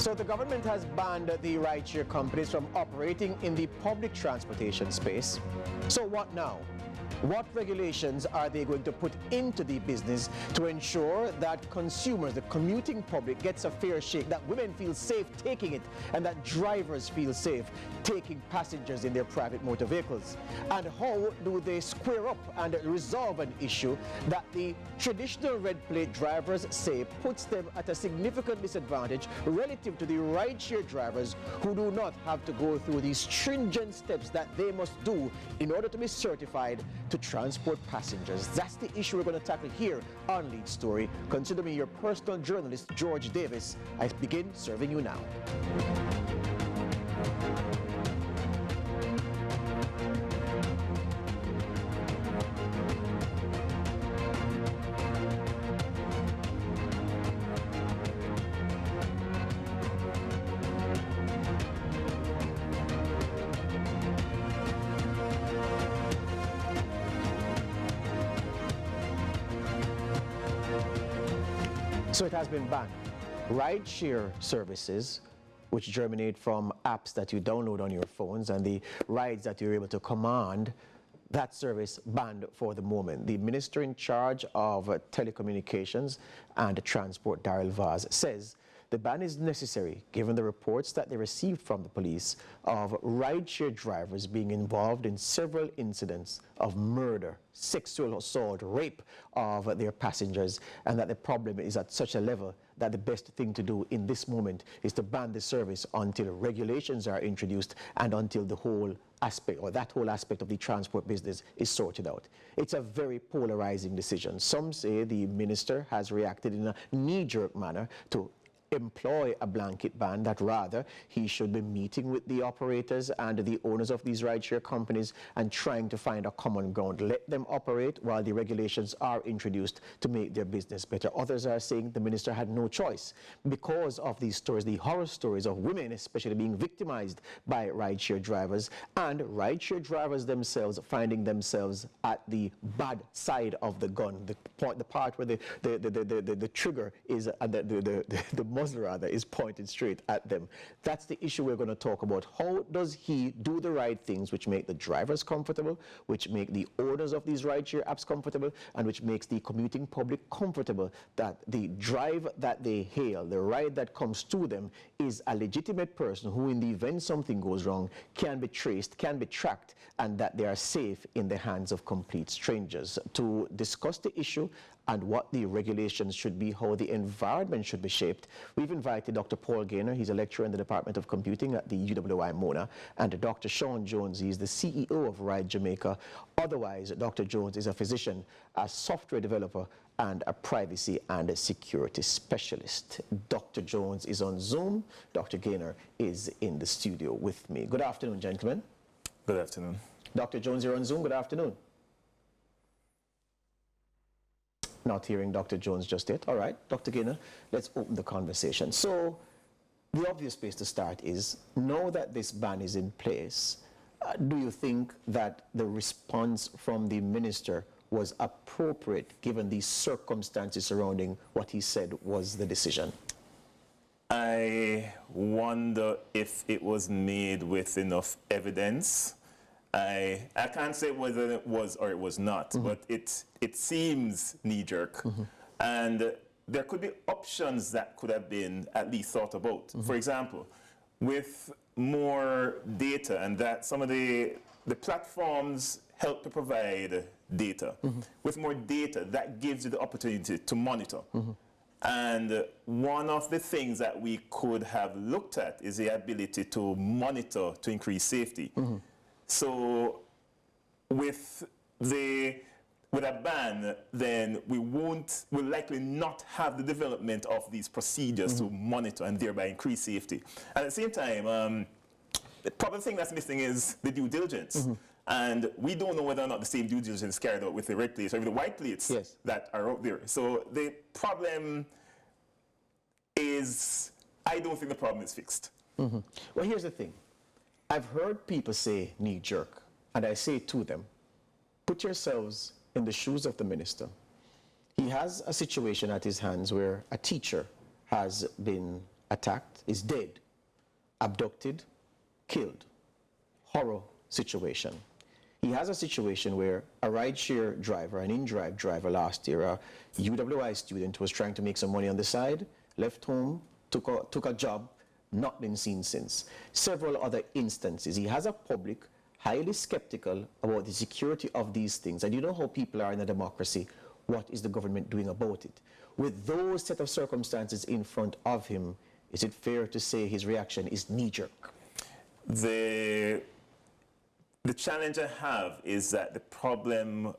So the government has banned the rideshare companies from operating in the public transportation space. So what now? What regulations are they going to put into the business to ensure that consumers, the commuting public, gets a fair shake, that women feel safe taking it, and that drivers feel safe taking passengers in their private motor vehicles? And how do they square up and resolve an issue that the traditional red plate drivers say puts them at a significant disadvantage relative to the rideshare drivers who do not have to go through these stringent steps that they must do in order to be certified to transport passengers? That's the issue we're going to tackle here on Lead Story. Consider me your personal journalist, George Davis. I begin serving you now. So it has been banned. Rideshare services, which germinate from apps that you download on your phones and the rides that you're able to command, that service banned for the moment. The minister in charge of telecommunications and transport, Daryl Vaz, says the ban is necessary given the reports that they received from the police of rideshare drivers being involved in several incidents of murder, sexual assault, rape of their passengers, and that the problem is at such a level that the best thing to do in this moment is to ban the service until regulations are introduced and until the whole aspect, or that whole aspect of the transport business is sorted out. It's a very polarizing decision. Some say the minister has reacted in a knee-jerk manner to employ a blanket ban, that rather he should be meeting with the operators and the owners of these rideshare companies and trying to find a common ground. Let them operate while the regulations are introduced to make their business better. Others are saying the minister had no choice because of these stories, the horror stories of women especially being victimized by rideshare drivers, and rideshare drivers themselves finding themselves at the bad side of the gun, the part where the trigger is the muzzle rather is pointed straight at them. That's the issue we're going to talk about. How does he do the right things which make the drivers comfortable, which make the owners of these rideshare apps comfortable, and which makes the commuting public comfortable, that the drive that they hail, the ride that comes to them, is a legitimate person who, in the event something goes wrong, can be traced, can be tracked, and that they are safe in the hands of complete strangers. To discuss the issue and what the regulations should be, how the environment should be shaped, we've invited Dr. Paul Gaynor. He's a lecturer in the Department of Computing at the UWI Mona, and Dr. Sean Jones. He's the CEO of Ride Jamaica. Otherwise, Dr. Jones is a physician, a software developer, and a privacy and a security specialist. Dr. Jones is on Zoom. Dr. Gaynor is in the studio with me. Good afternoon, gentlemen. Good afternoon. Dr. Jones, you're on Zoom. Good afternoon. Not hearing Dr. Jones just yet. All right, Dr. Gaynor, let's open the conversation. So the obvious place to start is, now that this ban is in place, do you think that the response from the minister was appropriate given the circumstances surrounding what he said was the decision? I wonder if it was made with enough evidence. I can't say whether it was or it was not, but it seems knee-jerk. And there could be options that could have been at least thought about. For example, with more data, and that some of the platforms help to provide data. With more data, that gives you the opportunity to monitor. And one of the things that we could have looked at is the ability to monitor to increase safety. So with a ban, then we'll likely not have the development of these procedures to monitor and thereby increase safety. And at the same time, the probably thing that's missing is the due diligence. And we don't know whether or not the same due diligence is carried out with the red plates or even the white plates that are out there. So the problem is, I don't think the problem is fixed. Well, here's the thing. I've heard people say knee-jerk, and I say to them, put yourselves in the shoes of the minister. He has a situation at his hands where a teacher has been attacked, is dead, abducted, killed. Horror situation. He has a situation where a rideshare driver, an in-drive driver last year, a UWI student was trying to make some money on the side, left home, took a job, not been seen since. Several other instances. He has a public highly skeptical about the security of these things. And you know how people are in a democracy. What is the government doing about it? With those set of circumstances in front of him, is it fair to say his reaction is knee-jerk? The challenge I have is that the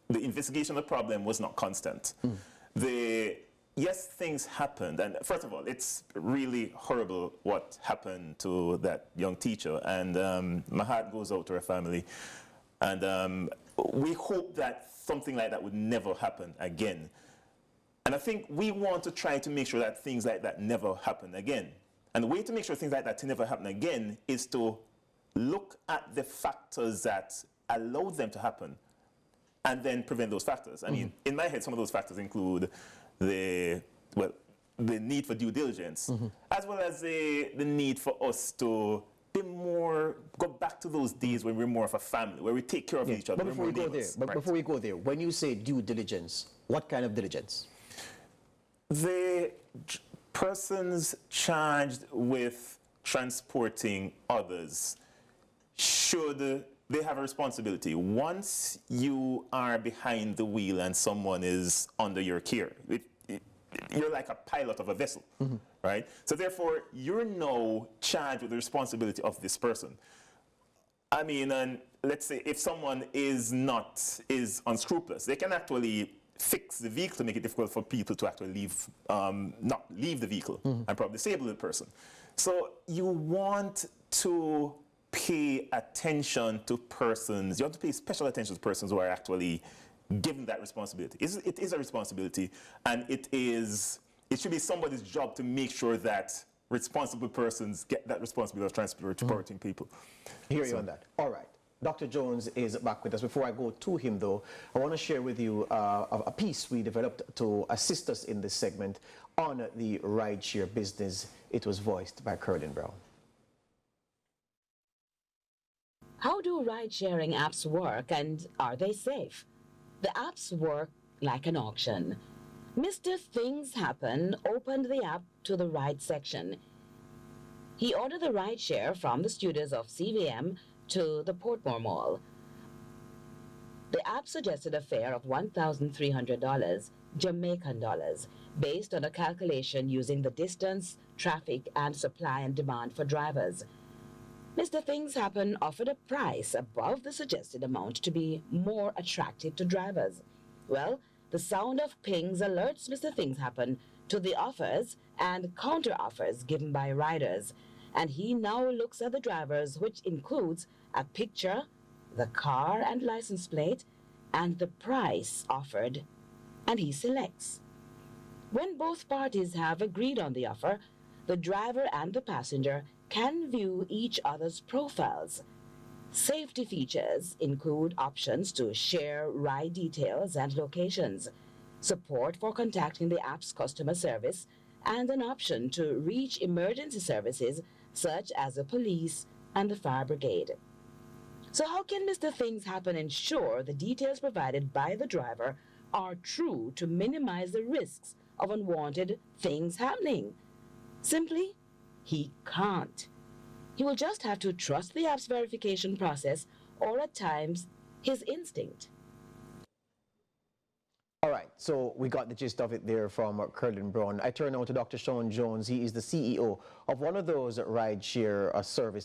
investigation of the problem was not constant. Yes, things happened, and first of all, it's really horrible what happened to that young teacher, and my heart goes out to her family, and we hope that something like that would never happen again. And I think we want to try to make sure that things like that never happen again. And the way to make sure things like that never happen again is to look at the factors that allow them to happen and then prevent those factors. I mean, in my head, some of those factors include the need for due diligence, as well as the need for us to go back to those days when we're more of a family, where we take care of each other. But before we go there, when you say due diligence, what kind of diligence? The persons charged with transporting others, should they have a responsibility? Once you are behind the wheel and someone is under your care, you're like a pilot of a vessel, right? So therefore, you're now charged with the responsibility of this person. I mean, and let's say if someone is unscrupulous, they can actually fix the vehicle to make it difficult for people to actually not leave the vehicle and probably disable the person. So you want to pay attention to persons, you have to pay special attention to persons who are actually given that responsibility. It is a responsibility, and it should be somebody's job to make sure that responsible persons get that responsibility of transporting people. I hear you on that. All right. Dr. Jones is back with us. Before I go to him, though, I want to share with you a piece we developed to assist us in this segment on the rideshare business. It was voiced by Curtin Brown. How do ride-sharing apps work, and are they safe? The apps work like an auction. Mr. Things Happen opened the app to the ride section. He ordered the rideshare from the studios of CVM to the Portmore Mall. The app suggested a fare of $1,300 Jamaican dollars, based on a calculation using the distance, traffic, and supply and demand for drivers. Mr. Things Happen offered a price above the suggested amount to be more attractive to drivers. Well, the sound of pings alerts Mr. Things Happen to the offers and counter-offers given by riders, and he now looks at the drivers, which includes a picture, the car and license plate, and the price offered, and he selects. When both parties have agreed on the offer, the driver and the passenger can view each other's profiles. Safety features include options to share ride details and locations, support for contacting the app's customer service, and an option to reach emergency services such as the police and the fire brigade. So how can Mr. Things Happen ensure the details provided by the driver are true to minimize the risks of unwanted things happening? Simply, he can't. He will just have to trust the app's verification process, or at times, his instinct. All right, so we got the gist of it there from Curtin Brown. I turn now to Dr. Sean Jones. He is the CEO of one of those rideshare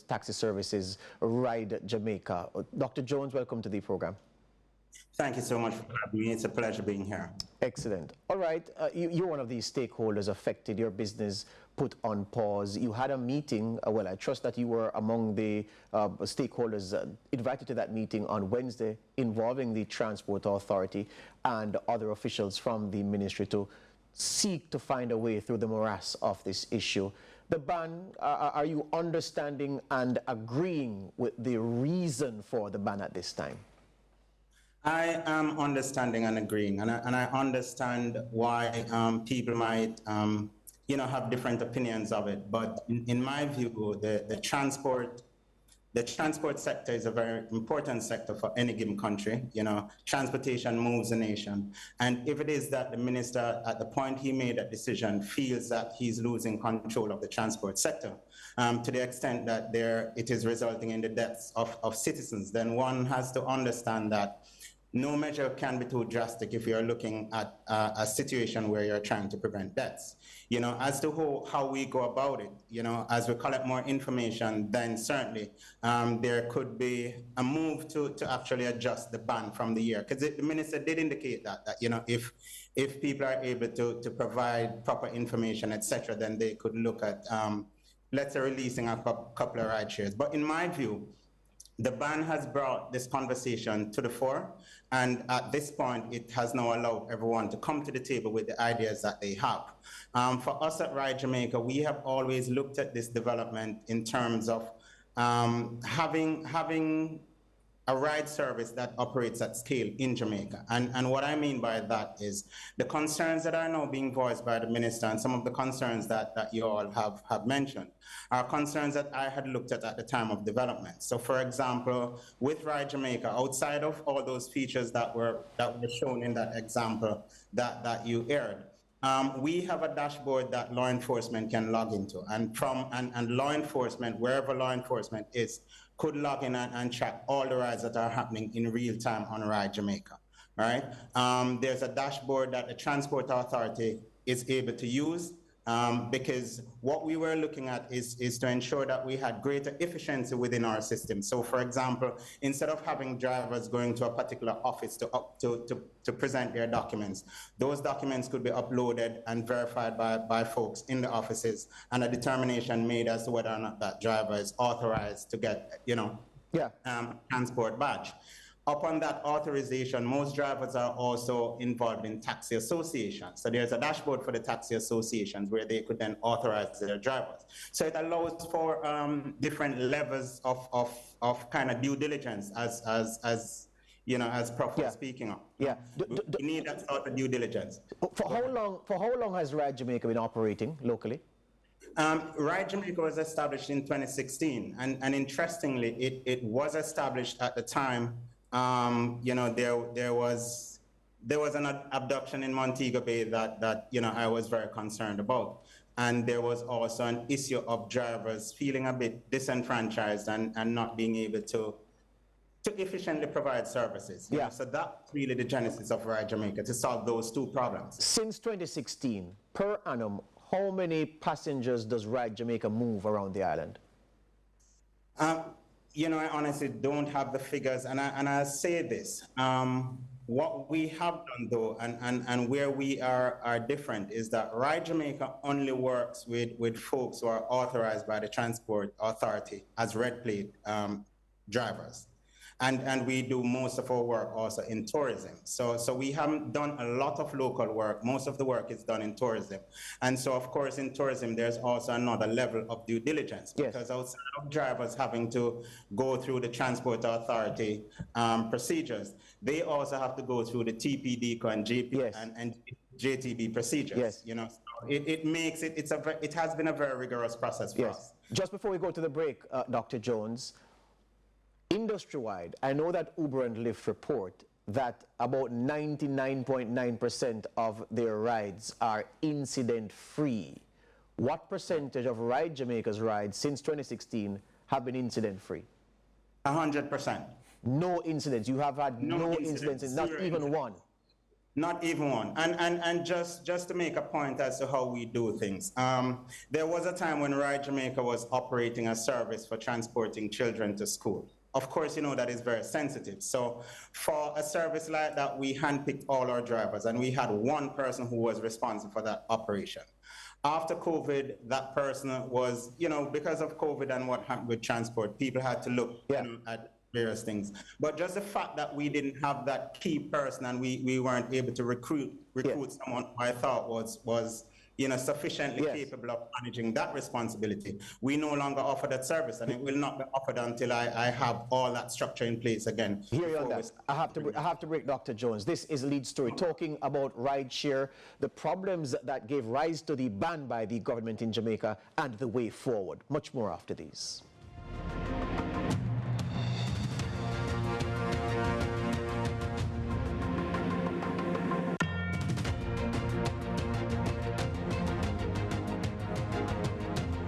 taxi services, Ride Jamaica. Dr. Jones, welcome to the program. Thank you so much for having me. It's a pleasure being here. Excellent. All right, you're one of these stakeholders affected, your business put on pause. You had a meeting, well, I trust that you were among the stakeholders invited to that meeting on Wednesday involving the Transport Authority and other officials from the ministry to seek to find a way through the morass of this issue. The ban, are you understanding and agreeing with the reason for the ban at this time? I am understanding and agreeing, and I understand why people might have different opinions of it. But in my view, the transport sector is a very important sector for any given country. Transportation moves a nation. And if it is that the minister, at the point he made that decision, feels that he's losing control of the transport sector, to the extent that it is resulting in the deaths of citizens, then one has to understand that no measure can be too drastic if you're looking at a situation where you're trying to prevent deaths. As to how we go about it, as we collect more information, then certainly there could be a move to actually adjust the ban from the year. Because the minister did indicate that if people are able to provide proper information, etc., then they could look at, let's say, releasing a couple of ride shares. But in my view, the ban has brought this conversation to the fore, and at this point, it has now allowed everyone to come to the table with the ideas that they have. For us at Ride Jamaica, we have always looked at this development in terms of having a ride service that operates at scale in Jamaica. And what I mean by that is the concerns that are now being voiced by the minister and some of the concerns that you all have mentioned are concerns that I had looked at the time of development. So for example, with Ride Jamaica, outside of all those features that were shown in that example that you aired, we have a dashboard that law enforcement can log into, and law enforcement, wherever law enforcement is, could log in and track all the rides that are happening in real time on Ride Jamaica, right? There's a dashboard that the Transport Authority is able to use, because what we were looking at is to ensure that we had greater efficiency within our system. So for example, instead of having drivers going to a particular office to present their documents, those documents could be uploaded and verified by folks in the offices, and a determination made as to whether or not that driver is authorized to get, transport badge. Upon that authorization, most drivers are also involved in taxi associations. So there's a dashboard for the taxi associations where they could then authorize their drivers. So it allows for different levels of kind of due diligence, as Prof was speaking of. Yeah. We need that sort of due diligence. For how long has Ride Jamaica been operating locally? Ride Jamaica was established in 2016, and interestingly, it was established at the time. There was an abduction in Montego Bay that I was very concerned about, and there was also an issue of drivers feeling a bit disenfranchised and not being able to efficiently provide services. So that's really the genesis of Ride Jamaica, to solve those two problems. Since 2016, per annum, how many passengers does Ride Jamaica move around the island? I honestly don't have the figures, and I say this. What we have done, though, and where we are different, is that Ride Jamaica only works with folks who are authorized by the Transport Authority as red plate drivers. And we do most of our work also in tourism. So we haven't done a lot of local work. Most of the work is done in tourism. And so, of course, in tourism, there's also another level of due diligence. Because outside of drivers having to go through the Transport Authority procedures, they also have to go through the TPD and JTB procedures. So it makes it has been a very rigorous process for us. Just before we go to the break, Dr. Jones, industry-wide, I know that Uber and Lyft report that about 99.9% of their rides are incident-free. What percentage of Ride Jamaica's rides since 2016 have been incident-free? 100%. No incidents. You have had no incidents, not even one. Not even one. And just to make a point as to how we do things, there was a time when Ride Jamaica was operating a service for transporting children to school. Of course, that is very sensitive. So for a service like that, we handpicked all our drivers, and we had one person who was responsible for that operation. After COVID, that person was, because of COVID and what happened with transport, people had to look at various things. But just the fact that we didn't have that key person and we weren't able to recruit someone who I thought was sufficiently Yes. capable of managing that responsibility, we no longer offer that service, and it will not be offered until I have all that structure in place again. Hear you on before we that. I have to break Dr. Jones. This is Lead Story, talking about rideshare, the problems that gave rise to the ban by the government in Jamaica, and the way forward. Much more after these.